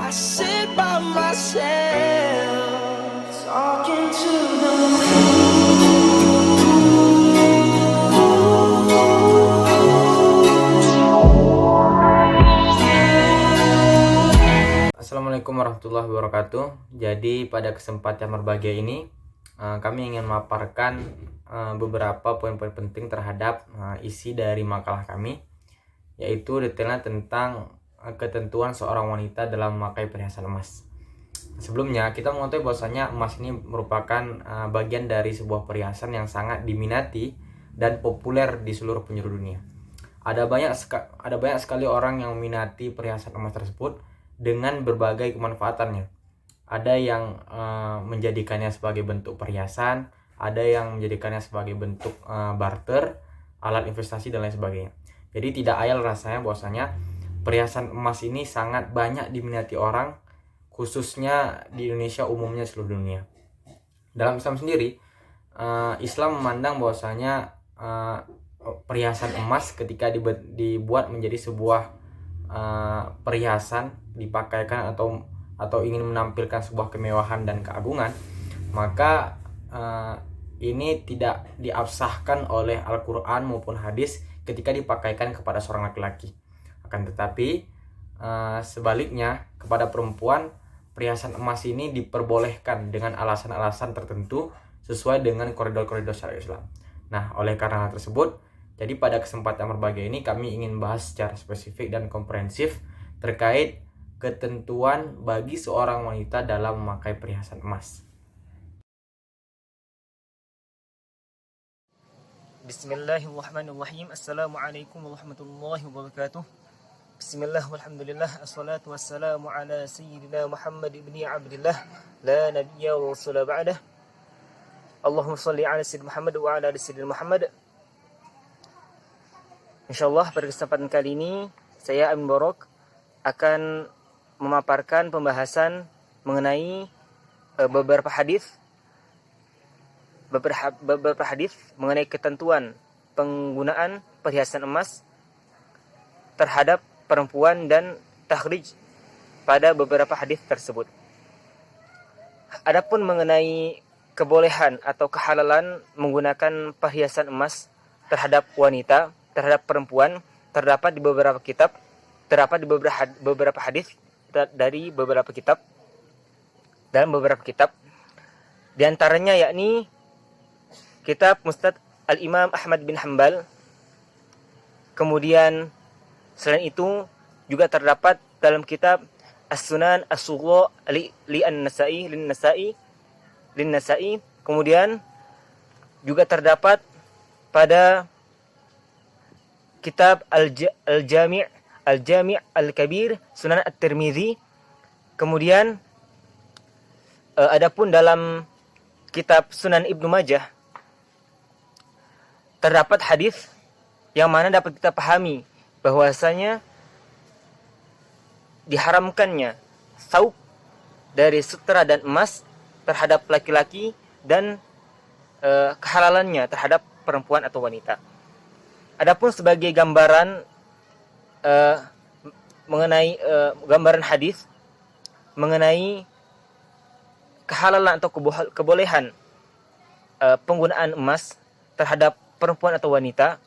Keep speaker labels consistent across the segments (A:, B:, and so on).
A: I sit by myself, talking to the
B: Assalamualaikum warahmatullahi wabarakatuh. Jadi pada kesempatan berbahagia ini kami ingin memaparkan beberapa poin-poin penting terhadap isi dari makalah kami, yaitu detailnya tentang ketentuan seorang wanita dalam memakai perhiasan emas. Sebelumnya kita mengetahui bahwasanya emas ini merupakan bagian dari sebuah perhiasan yang sangat diminati dan populer di seluruh penjuru dunia. Ada banyak sekali orang yang meminati perhiasan emas tersebut dengan berbagai kemanfaatannya. Ada yang menjadikannya sebagai bentuk perhiasan, ada yang menjadikannya sebagai bentuk barter, alat investasi dan lain sebagainya. Jadi tidak ayal rasanya bahwasanya perhiasan emas ini sangat banyak diminati orang, khususnya di Indonesia, umumnya seluruh dunia. Dalam Islam sendiri, Islam memandang bahwasanya perhiasan emas ketika dibuat menjadi sebuah perhiasan, dipakaikan atau ingin menampilkan sebuah kemewahan dan keagungan, maka ini tidak diabsahkan oleh Al-Quran maupun hadis ketika dipakaikan kepada seorang laki-laki. Akan tetapi sebaliknya, kepada perempuan perhiasan emas ini diperbolehkan dengan alasan-alasan tertentu sesuai dengan koridor-koridor syariat Islam. Nah, oleh karena hal tersebut, jadi pada kesempatan berbahagia ini kami ingin bahas secara spesifik dan komprehensif terkait ketentuan bagi seorang wanita dalam memakai perhiasan emas.
C: Bismillahirrahmanirrahim. Assalamualaikum warahmatullahi wabarakatuh. Bismillah walhamdulillah. Assalatu wassalamu ala sayyidina Muhammad ibni Abdillah, la nabiyya wa rasula ba'dah. Allahumma salli ala sayyidina Muhammad wa ala sayyidina Muhammad. InsyaAllah pada kesempatan kali ini saya Amin Borok akan memaparkan pembahasan mengenai beberapa hadis mengenai ketentuan penggunaan perhiasan emas terhadap perempuan dan takhrij pada beberapa hadis tersebut. Adapun mengenai kebolehan atau kehalalan menggunakan perhiasan emas terhadap wanita, terhadap perempuan, terdapat di beberapa kitab, terdapat di beberapa hadis dari beberapa kitab, dalam beberapa kitab, di antaranya yakni kitab Musnad Al-Imam Ahmad bin Hanbal. Kemudian selain itu juga terdapat dalam kitab As-Sunan As-Sughra li An-Nasa'i. Kemudian juga terdapat pada kitab Al-Jami' Al-Kabir Sunan At-Tirmidzi. Kemudian adapun dalam kitab Sunan Ibnu Majah terdapat hadis yang mana dapat kita pahami bahwasanya diharamkannya sauk dari sutra dan emas terhadap laki-laki dan kehalalannya terhadap perempuan atau wanita. Adapun sebagai gambaran mengenai gambaran hadis mengenai kehalalan atau kebolehan penggunaan emas terhadap perempuan atau wanita,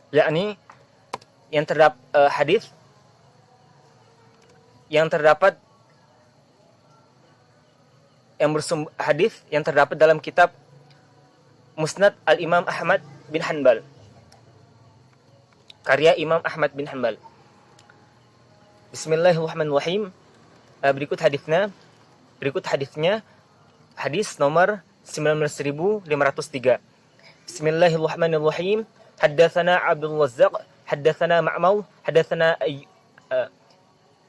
C: yakni yang terdapat hadis yang terdapat hadis yang terdapat dalam kitab Musnad Al-Imam Ahmad bin Hanbal, karya Imam Ahmad bin Hanbal. Bismillahirrahmanirrahim. Berikut hadisnya hadis nomor 19503. Bismillahirrahmanirrahim. Haddatsana Abdul Razzaq, haddatsana Ma'mar,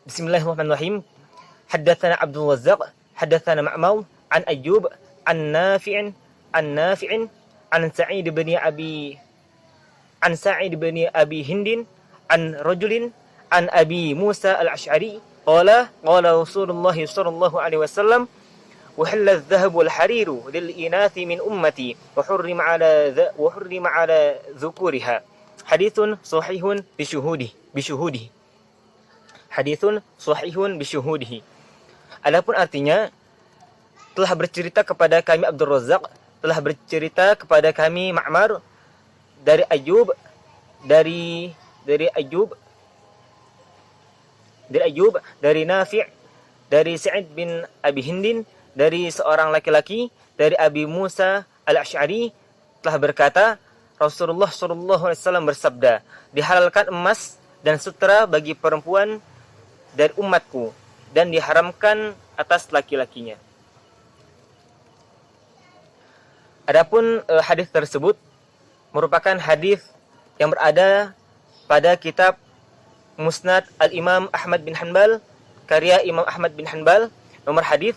C: Bismillahirrahmanirrahim. Haddatsana Abdul Razzaq, haddatsana Ma'mar an Ayyub an Nafi'in an Sa'id bin Abi Hindin an rajulin an Abi Musa al-Ash'ari qala Rasulullah sallallahu alaihi wasallam وحل الذهب والحرير للإناث من أمتي وحرم على ذكورها حديث صحيح بشهوده hadithun sahihun bisyuhudihi. Adapun artinya, telah bercerita kepada kami Abdul Razzaq, telah bercerita kepada kami Ma'mar dari Ayyub, dari Ayyub, dari Nafi', dari Sa'id bin Abi Hindin, dari seorang laki-laki, dari Abi Musa al-Asy'ari, telah berkata, Rasulullah SAW bersabda, dihalalkan emas dan sutra bagi perempuan dari umatku, dan diharamkan atas laki-lakinya. Adapun hadis tersebut merupakan hadis yang berada pada kitab Musnad Al-Imam Ahmad bin Hanbal, karya Imam Ahmad bin Hanbal, nomor hadis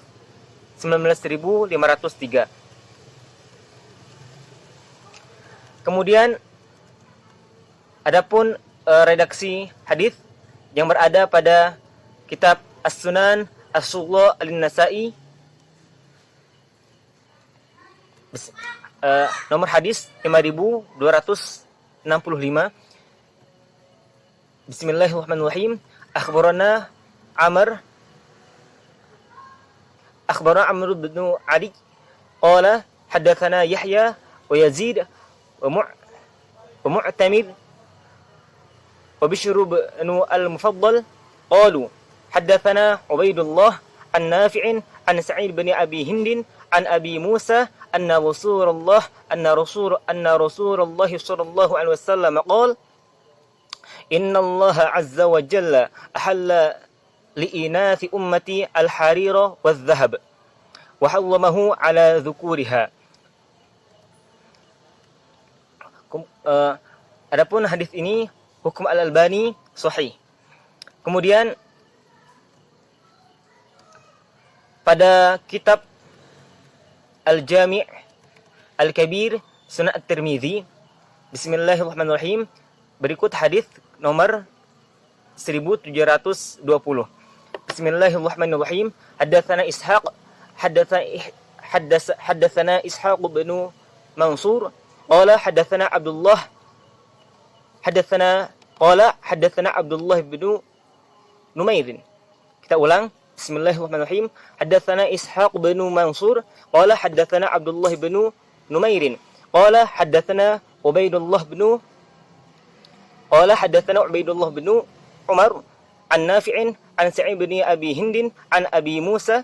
C: 19503. Kemudian adapun redaksi hadis yang berada pada kitab As-Sunan As-Sughra Al-Nasa'i, nomor hadis 5265. Bismillahirrahmanirrahim. Akhbarana Amr bin Ali qala haddatsana Yahya wa Yazid wa Mu'tamir wa Bishr bin al-Mufaddal qalu haddatsana Ubaidullah an Nafi'in an Sa'id bin Abi Hindin an Abi Musa anna Rasulullah sallallahu alaihi wasallam qala Inna Allah azza wa jalla ahalla li'inathi ummati al-harira wal-dhahab wa harramahu ala dhukuriha. Adapun hadis ini hukum Al-Albani sahih. Kemudian pada kitab Al-Jami' Al-Kabir Sunan At-Tirmidzi, bismillahirrahmanirrahim, berikut hadis nomor 1720. Bismillahirrahmanirrahim. Haddatsana Ishaq bin Mansur qala haddatsana Abdullah bin Numair. Kita ulang. Bismillahirrahmanirrahim. Haddatsana Ishaq bin Mansur qala haddatsana Abdullah bin Numair qala haddatsana Ubaidullah bin Umar an Nafi'in an Sa'id bin Abi Hindin an Abi Musa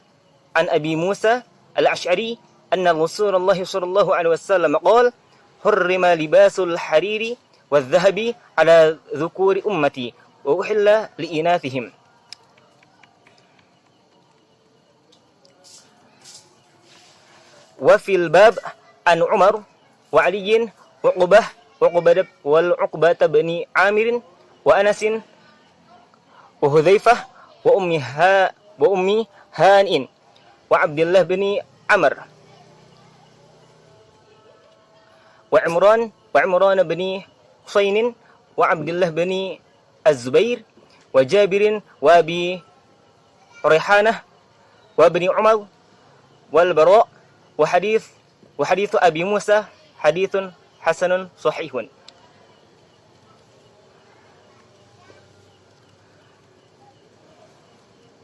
C: al-Asy'ari anna Rasulullah sallallahu alaihi wasallam qala hurrima libasul hariri wadh-dhahabi ala dhukuri ummati wa uhilla liinathihim. Wa fil bab an Umar wa Ali wa Uqbah bin Amir wa Anas wa Hudzaifah wa ummi Hanin wa Abdullah bin Amr wa Imran bin Husain wa Abdullah bin Az-Zubair wa Jabir wa Abi Rihanah wa bin Umar wal Bara wa hadits Abi Musa haditsun hasanun sahihun.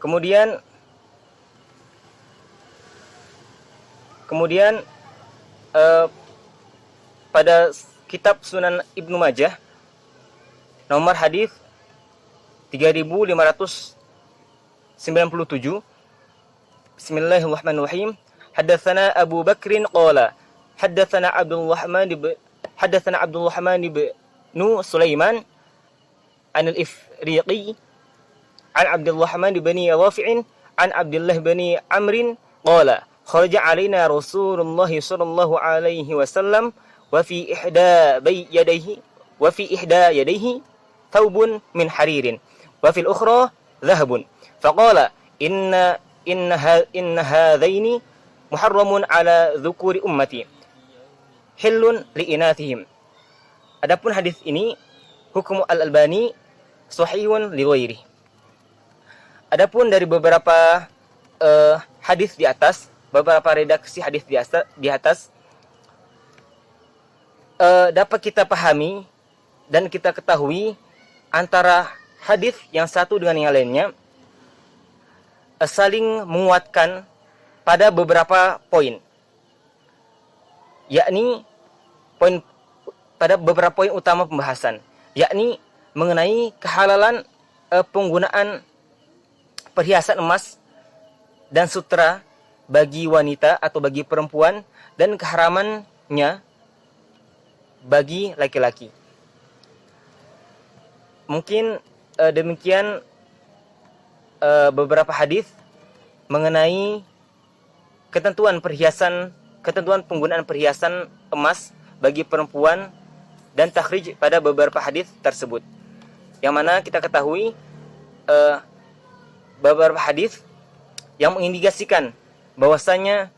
C: Kemudian pada kitab Sunan Ibnu Majah nomor hadis 3597. Bismillahirrahmanirrahim. Haddatsana Abu Bakrin qala haddatsana Abdurrahman bin Sulaiman an al-Ifriqi an Abdurrahman bin Rafi'in an Abdullah bin Amrin qala kharaja alaina Rasulullah sallallahu alaihi wasallam wa fi ihda yadayhi thawbun min haririn wa fil ukhra dhahabun faqala inna hadaini muharramun ala dhukuri ummati hillun liinathihim. Adapun hadis ini hukum Al-Albani sahihun li ghairi. Adapun dari beberapa hadis di atas, beberapa redaksi hadis di atas dapat kita pahami dan kita ketahui antara hadis yang satu dengan yang lainnya saling menguatkan pada beberapa poin, yakni pada beberapa poin utama pembahasan, yakni mengenai kehalalan penggunaan perhiasan emas dan sutra bagi wanita atau bagi perempuan, dan keharamannya bagi laki-laki. Mungkin demikian beberapa hadis mengenai ketentuan penggunaan perhiasan emas bagi perempuan dan takhrij pada beberapa hadis tersebut. Yang mana kita ketahui beberapa hadis yang mengindikasikan bahwasanya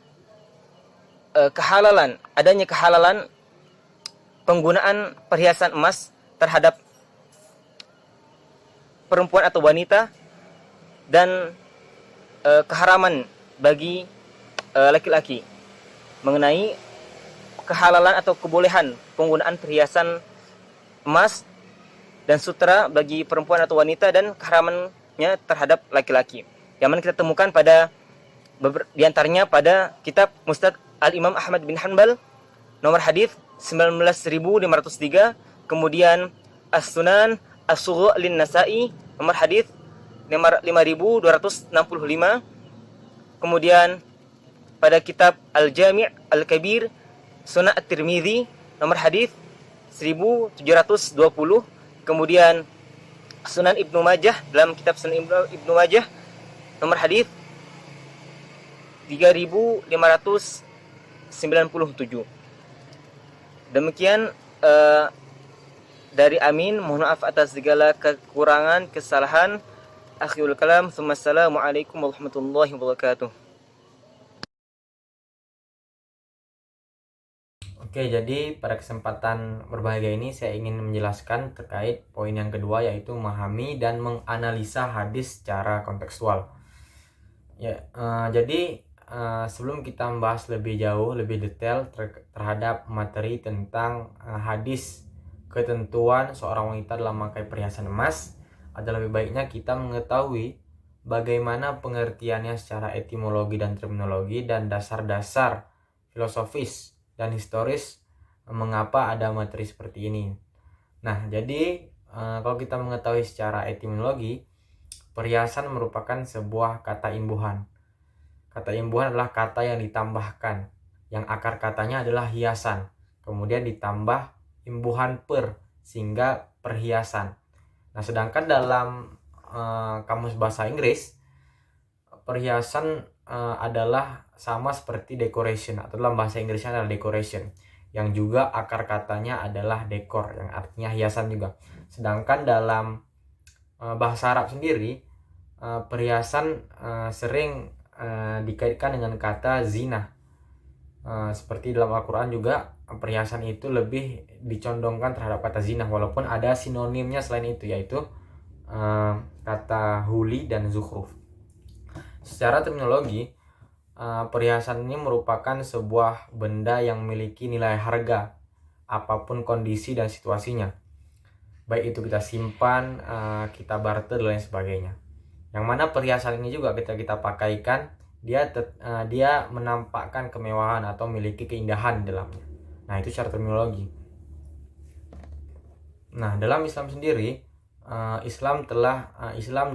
C: adanya kehalalan penggunaan perhiasan emas terhadap perempuan atau wanita, dan keharaman bagi laki-laki, mengenai kehalalan atau kebolehan penggunaan perhiasan emas dan sutra bagi perempuan atau wanita, dan keharamannya terhadap laki-laki. Yang mana kita temukan pada diantaranya pada kitab Musnad Al-Imam Ahmad bin Hanbal nomor hadis 19.503, kemudian As-Sunan As-Sugha lin-Nasa'i nomor hadis nomor 5.265, kemudian pada kitab Al-Jami' Al-Kabir Sunan At-Tirmidzi nomor hadis 1720, kemudian Sunan Ibnu Majah, dalam kitab Sunan Ibnu Majah nomor hadis 3597. Demikian dari Amin, mohon maaf atas segala kekurangan, kesalahan. Akhirul kalam, Assalamualaikum warahmatullahi wabarakatuh.
B: Oke, jadi pada kesempatan berbahagia ini saya ingin menjelaskan terkait poin yang kedua, yaitu memahami dan menganalisa hadis secara kontekstual. Ya, jadi sebelum kita membahas lebih jauh, lebih detail terhadap materi tentang hadis ketentuan seorang wanita dalam memakai perhiasan emas, ada lebih baiknya kita mengetahui bagaimana pengertiannya secara etimologi dan terminologi, dan dasar-dasar filosofis dan historis mengapa ada materi seperti ini. Nah, jadi kalau kita mengetahui secara etimologi, perhiasan merupakan sebuah kata imbuhan. Kata imbuhan adalah kata yang ditambahkan, yang akar katanya adalah hiasan, kemudian ditambah imbuhan per, sehingga perhiasan. Nah, sedangkan dalam kamus bahasa Inggris, perhiasan adalah sama seperti decoration, atau dalam bahasa Inggrisnya adalah decoration, yang juga akar katanya adalah dekor, yang artinya hiasan juga. Sedangkan dalam bahasa Arab sendiri, perhiasan sering dikaitkan dengan kata zina. Seperti dalam Al-Quran juga, perhiasan itu lebih dicondongkan terhadap kata zina, walaupun ada sinonimnya selain itu, yaitu kata huli dan zukhruf. Secara terminologi, perhiasan ini merupakan sebuah benda yang memiliki nilai harga apapun kondisi dan situasinya, baik itu kita simpan, kita barter, dan lain sebagainya. Yang mana perhiasan ini juga kita pakaikan, dia menampakkan kemewahan atau memiliki keindahan di dalamnya. Nah, itu secara terminologi. Nah, dalam Islam sendiri, Islam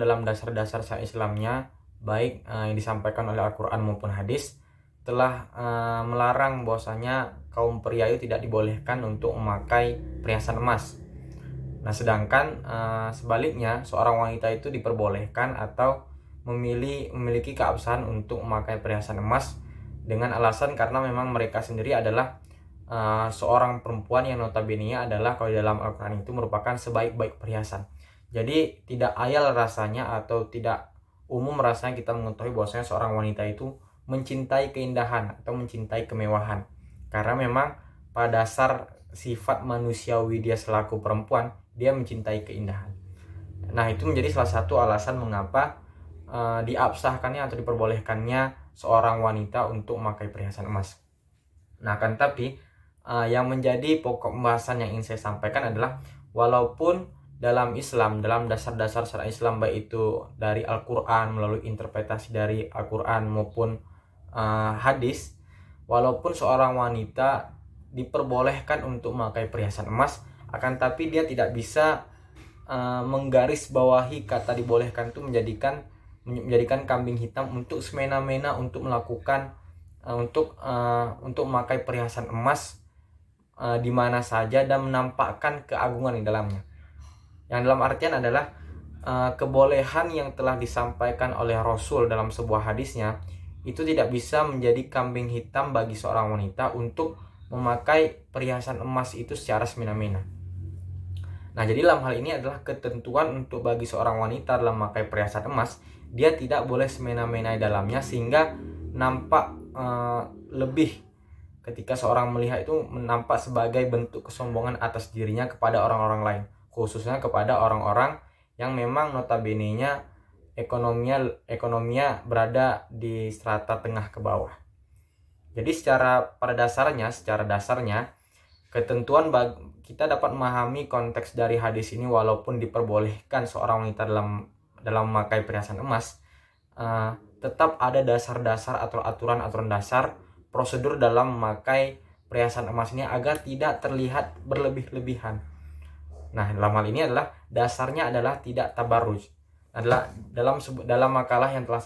B: dalam dasar-dasar syariat Islamnya, baik yang disampaikan oleh Al-Quran maupun hadis, telah melarang bahwasanya kaum pria itu tidak dibolehkan untuk memakai perhiasan emas. Nah, sedangkan sebaliknya, seorang wanita itu diperbolehkan atau memiliki keabsahan untuk memakai perhiasan emas, dengan alasan karena memang mereka sendiri adalah seorang perempuan yang notabene-nya adalah, kalau di dalam Al-Quran itu, merupakan sebaik-baik perhiasan. Jadi tidak ayal rasanya atau tidak umum rasanya kita mengetahui bahwasanya seorang wanita itu mencintai keindahan atau mencintai kemewahan, karena memang pada dasar sifat manusiawi dia selaku perempuan, dia mencintai keindahan. Nah, itu menjadi salah satu alasan mengapa diabsahkannya atau diperbolehkannya seorang wanita untuk memakai perhiasan emas. Nah, tapi yang menjadi pokok pembahasan yang ingin saya sampaikan adalah, walaupun dalam Islam, dalam dasar-dasar syariat Islam, baik itu dari Al-Quran, melalui interpretasi dari Al-Quran maupun hadis, walaupun seorang wanita diperbolehkan untuk memakai perhiasan emas, akan tapi dia tidak bisa menggarisbawahi kata dibolehkan itu menjadikan kambing hitam untuk semena-mena untuk melakukan untuk memakai perhiasan emas di mana saja dan menampakkan keagungan di dalamnya. Yang dalam artian adalah kebolehan yang telah disampaikan oleh Rasul dalam sebuah hadisnya itu tidak bisa menjadi kambing hitam bagi seorang wanita untuk memakai perhiasan emas itu secara semena-mena. Nah, jadi dalam hal ini adalah ketentuan untuk bagi seorang wanita dalam memakai perhiasan emas, dia tidak boleh semena-mena di dalamnya sehingga nampak lebih ketika seorang melihat itu nampak sebagai bentuk kesombongan atas dirinya kepada orang-orang lain, khususnya kepada orang-orang yang memang notabene-nya ekonominya berada di strata tengah ke bawah. Jadi secara dasarnya ketentuan kita dapat memahami konteks dari hadis ini, walaupun diperbolehkan seorang wanita dalam memakai perhiasan emas, tetap ada dasar-dasar atau aturan-aturan dasar prosedur dalam memakai perhiasan emas ini agar tidak terlihat berlebih-lebihan. Nah, dalam hal ini adalah dasarnya adalah tidak tabarruj. Adalah dalam makalah yang telah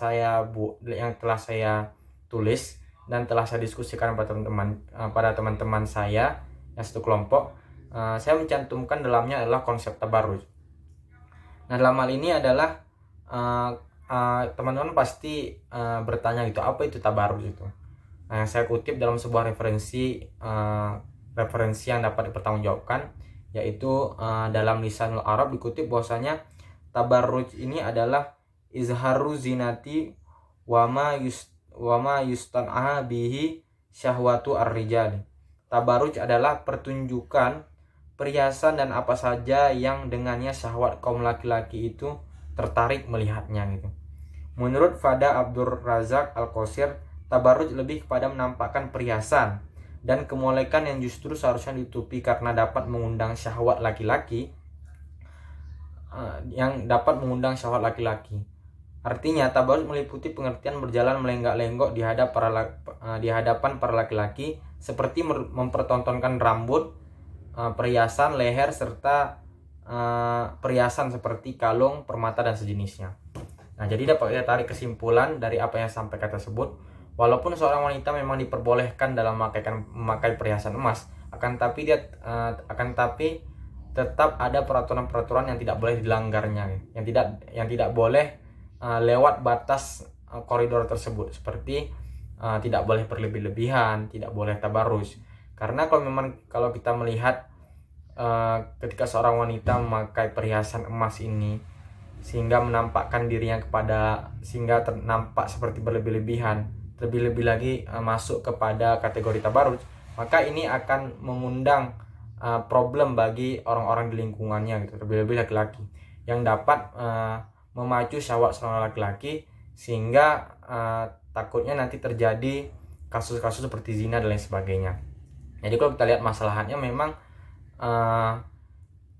B: saya tulis dan telah saya diskusikan pada teman-teman saya yang satu kelompok, saya mencantumkan dalamnya adalah konsep tabarruj. Nah, dalam hal ini adalah teman-teman pasti bertanya gitu, apa itu tabarruj itu? Nah, yang saya kutip dalam sebuah referensi yang dapat dipertanggungjawabkan, yaitu dalam Lisanul Arab dikutip bahwasanya tabarruj ini adalah izharu zinati wa ma yustan'a bihi syahwatu ar-rijali. Tabarruj adalah pertunjukan perhiasan dan apa saja yang dengannya syahwat kaum laki-laki itu tertarik melihatnya gitu. Menurut Fada Abdur Razak Al-Qasir, tabarruj lebih kepada menampakkan perhiasan dan kemolekan yang justru seharusnya ditutupi karena dapat mengundang syahwat laki-laki, Artinya, tabarruj meliputi pengertian berjalan melenggak-lenggok di hadapan para laki-laki, seperti mempertontonkan rambut, perhiasan leher, serta perhiasan seperti kalung, permata, dan sejenisnya. Nah, jadi dapat kita tarik kesimpulan dari apa yang sampaikan tersebut. Walaupun seorang wanita memang diperbolehkan dalam memakai perhiasan emas, akan tapi tetap ada peraturan-peraturan yang tidak boleh dilanggarnya, yang tidak boleh lewat batas koridor tersebut, seperti tidak boleh berlebih-lebihan, tidak boleh tabarruj. Karena kalau kita melihat ketika seorang wanita memakai perhiasan emas ini sehingga menampakkan dirinya sehingga nampak seperti berlebih-lebihan, terlebih-lebih lagi masuk kepada kategori tabarruj, maka ini akan mengundang problem bagi orang-orang di lingkungannya gitu, terlebih-lebih laki-laki, yang dapat memacu syahwat seorang laki-laki sehingga takutnya nanti terjadi kasus-kasus seperti zina dan lain sebagainya. Jadi kalau kita lihat masalahnya memang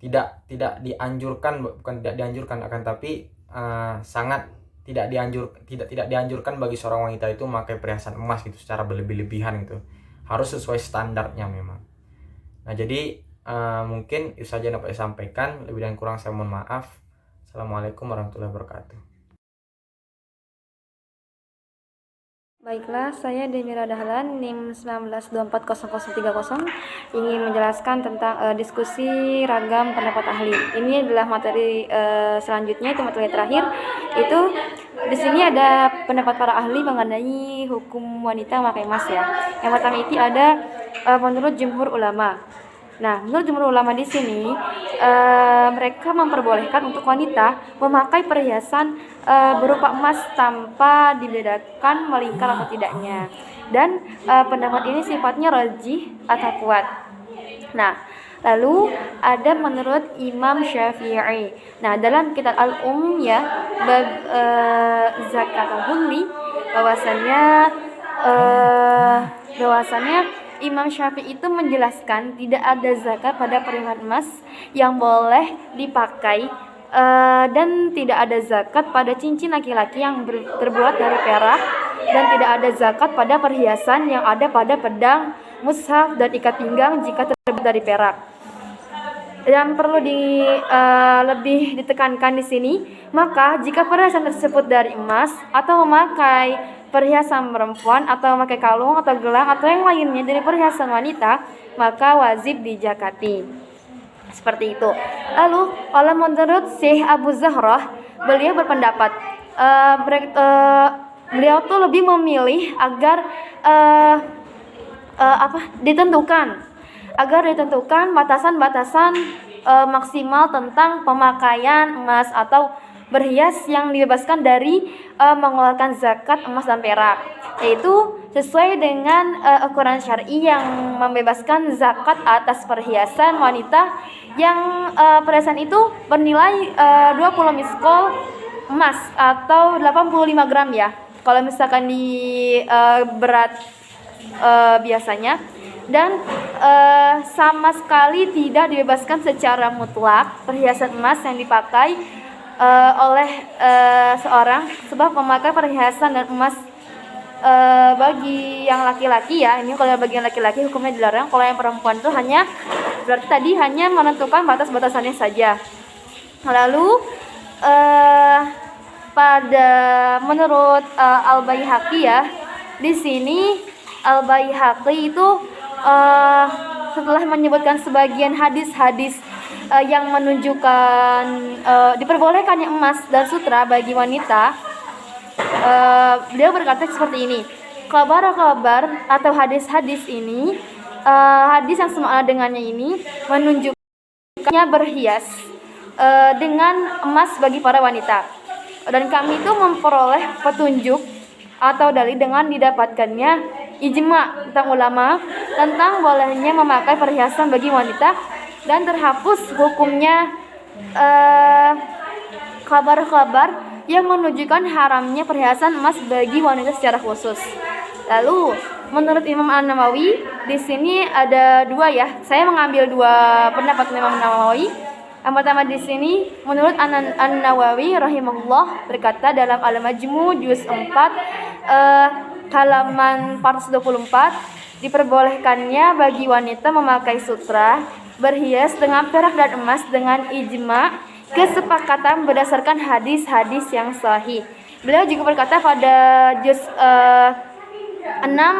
B: tidak dianjurkan, bukan tidak dianjurkan, akan tapi sangat tidak dianjurkan bagi seorang wanita itu memakai perhiasan emas gitu secara berlebih-lebihan gitu. Harus sesuai standarnya memang. Nah, jadi mungkin itu saja yang dapat saya sampaikan. Lebih dan kurang saya mohon maaf. Assalamualaikum warahmatullahi wabarakatuh.
D: Baiklah, saya Demira Dahlan, NIM 19240030, ingin menjelaskan tentang diskusi ragam pendapat ahli. Ini adalah materi selanjutnya, itu materi terakhir. Itu di sini ada pendapat para ahli mengenai hukum wanita memakai emas ya. Yang pertama itu ada menurut jumhur ulama. Nah, menurut jumhur ulama di sini mereka memperbolehkan untuk wanita memakai perhiasan berupa emas tanpa dibedakan melingkar atau tidaknya. Dan pendapat ini sifatnya rajih atau kuat. Nah, lalu ada menurut Imam Syafi'i. Nah, dalam kitab Al-Ya bab zakat al-hulli bahwasannya Imam Syafi'i itu menjelaskan tidak ada zakat pada perhiasan emas yang boleh dipakai, dan tidak ada zakat pada cincin laki-laki yang terbuat dari perak, dan tidak ada zakat pada perhiasan yang ada pada pedang, mushaf, dan ikat pinggang jika terbuat dari perak. Yang perlu lebih ditekankan di sini, maka jika perhiasan tersebut dari emas atau memakai perhiasan perempuan atau memakai kalung atau gelang atau yang lainnya dari perhiasan wanita, maka wajib dijakati. Seperti itu. Lalu, kalau menurut Syekh Abu Zahrah, beliau berpendapat beliau tuh lebih memilih agar ditentukan batasan-batasan maksimal tentang pemakaian emas atau berhias yang dibebaskan dari mengeluarkan zakat emas dan perak, yaitu sesuai dengan ukuran syar'i yang membebaskan zakat atas perhiasan wanita yang perhiasan itu bernilai 20 miskol emas atau 85 gram ya. Kalau misalkan di berat biasanya, dan sama sekali tidak dibebaskan secara mutlak perhiasan emas yang dipakai oleh seorang, sebab memakai perhiasan dan emas bagi yang laki-laki ya, ini kalau bagi yang laki-laki hukumnya dilarang. Kalau yang perempuan itu hanya berarti tadi hanya menentukan batas-batasannya saja. Lalu menurut Al-Baihaqi ya, di sini Al-Baihaqi itu setelah menyebutkan sebagian hadis-hadis yang menunjukkan diperbolehkannya emas dan sutra bagi wanita, beliau berkata seperti ini, kabar-kabar atau hadis-hadis ini, hadis yang semakna dengannya ini menunjukkannya berhias dengan emas bagi para wanita, dan kami itu memperoleh petunjuk atau dalil dengan didapatkannya ijma tentang ulama tentang bolehnya memakai perhiasan bagi wanita, dan terhapus hukumnya kabar-kabar yang menunjukkan haramnya perhiasan emas bagi wanita secara khusus. Lalu menurut Imam An-Nawawi, di sini ada dua ya. Saya mengambil dua pendapat Imam An-Nawawi. Yang pertama di sini menurut An-Nawawi rahimahullah berkata dalam Al-Majmu juz 4 halaman 424, diperbolehkannya bagi wanita memakai sutra berhias dengan perak dan emas dengan ijma kesepakatan berdasarkan hadis-hadis yang sahih. Beliau juga berkata pada juz 6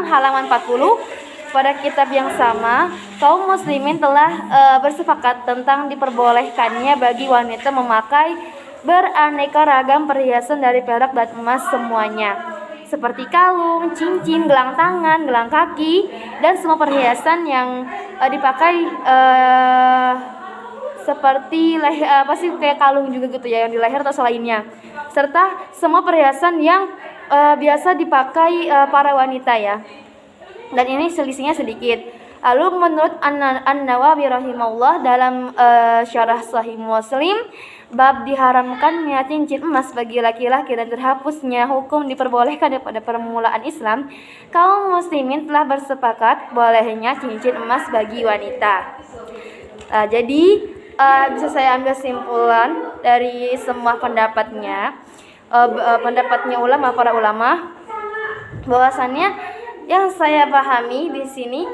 D: halaman 40, pada kitab yang sama kaum muslimin telah bersepakat tentang diperbolehkannya bagi wanita memakai beraneka ragam perhiasan dari perak dan emas semuanya, seperti kalung, cincin, gelang tangan, gelang kaki, dan semua perhiasan yang dipakai seperti kayak kalung juga gitu ya, yang di leher atau selainnya, serta semua perhiasan yang biasa dipakai para wanita ya. Dan ini selisihnya sedikit. Lalu menurut An-Nawawi rahimahullah dalam syarah Sahih Muslim, bab diharamkannya cincin emas bagi laki-laki dan terhapusnya hukum diperbolehkan pada permulaan Islam, kaum muslimin telah bersepakat bolehnya cincin emas bagi wanita. Jadi bisa saya ambil simpulan dari semua pendapatnya para ulama, bahwasannya yang saya pahami di sini,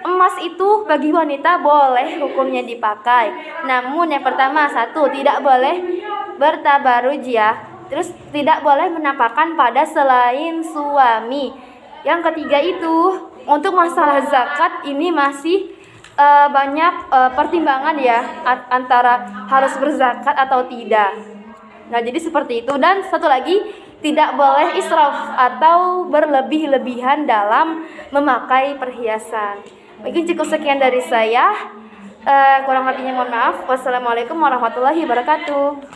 D: emas itu bagi wanita boleh hukumnya dipakai. Namun yang pertama, satu, tidak boleh bertabaruj ya. Terus tidak boleh menampakkan pada selain suami. Yang ketiga itu, untuk masalah zakat ini masih banyak pertimbangan ya, antara harus berzakat atau tidak. Nah, jadi seperti itu. Dan satu lagi, tidak boleh israf atau berlebih-lebihan dalam memakai perhiasan. Mungkin cukup sekian dari saya. Kurang lebihnya mohon maaf. Wassalamualaikum warahmatullahi wabarakatuh.